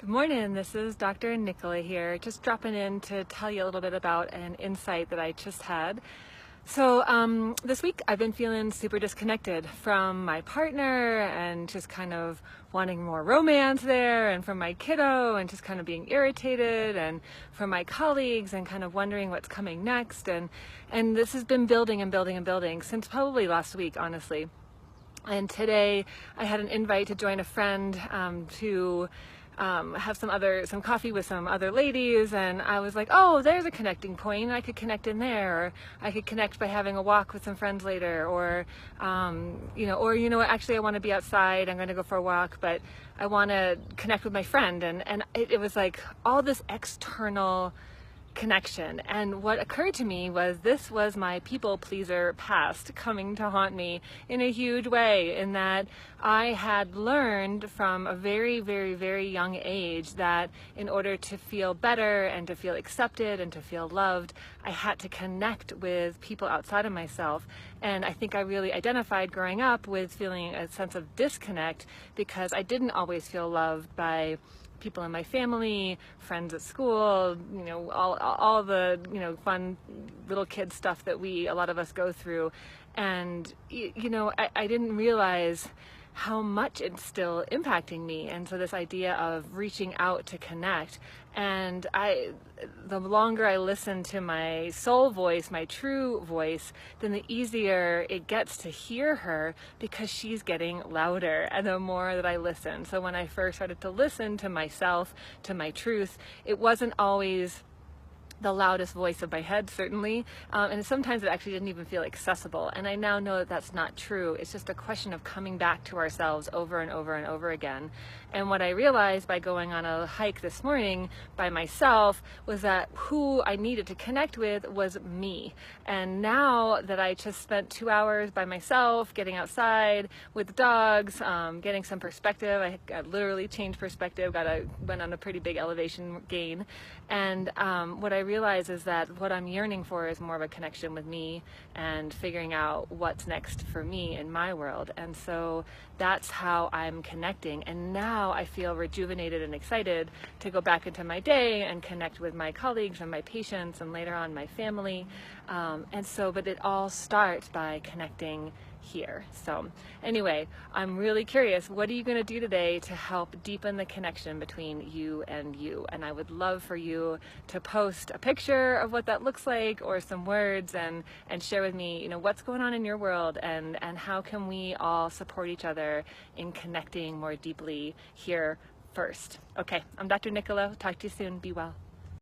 Good morning, this is Dr. Nicola here, just dropping in to tell you a little bit about an insight that I just had. So this week I've been feeling super disconnected from my partner and just kind of wanting more romance there, and from my kiddo and just kind of being irritated, and from my colleagues and kind of wondering what's coming next. And this has been building and building and building since probably last week, honestly. And today I had an invite to join a friend to have some coffee with some other ladies, and I was like, oh, there's a connecting point. I could connect in there, or I could connect by having a walk with some friends later, or what, actually I want to be outside. I'm going to go for a walk, but I want to connect with my friend, and it was like all this external connection. And what occurred to me was this was my people pleaser past coming to haunt me in a huge way, in that I had learned from a very, very, very young age that in order to feel better and to feel accepted and to feel loved, I had to connect with people outside of myself. And I think I really identified growing up with feeling a sense of disconnect because I didn't always feel loved by people in my family, friends at school, all the, fun little kid stuff that a lot of us go through. And, I didn't realize how much it's still impacting me. And so this idea of reaching out to connect, and the longer I listen to my soul voice, my true voice, then the easier it gets to hear her, because she's getting louder and the more that I listen. So when I first started to listen to myself, to my truth, it wasn't always the loudest voice of my head, certainly, and sometimes it actually didn't even feel accessible. And I now know that that's not true. It's just a question of coming back to ourselves over and over and over again. And what I realized by going on a hike this morning by myself was that who I needed to connect with was me. And now that I just spent 2 hours by myself, getting outside with the dogs, getting some perspective, I literally changed perspective, went on a pretty big elevation gain. And what I realize is that what I'm yearning for is more of a connection with me and figuring out what's next for me in my world. And so that's how I'm connecting. And now I feel rejuvenated and excited to go back into my day and connect with my colleagues and my patients, and later on my family. But it all starts by connecting here. So anyway, I'm really curious, what are you going to do today to help deepen the connection between you and you? And I would love for you to post a picture of what that looks like, or some words, and share with me, what's going on in your world, and how can we all support each other in connecting more deeply here first. Okay, I'm Dr. Nicola. Talk to you soon. Be well.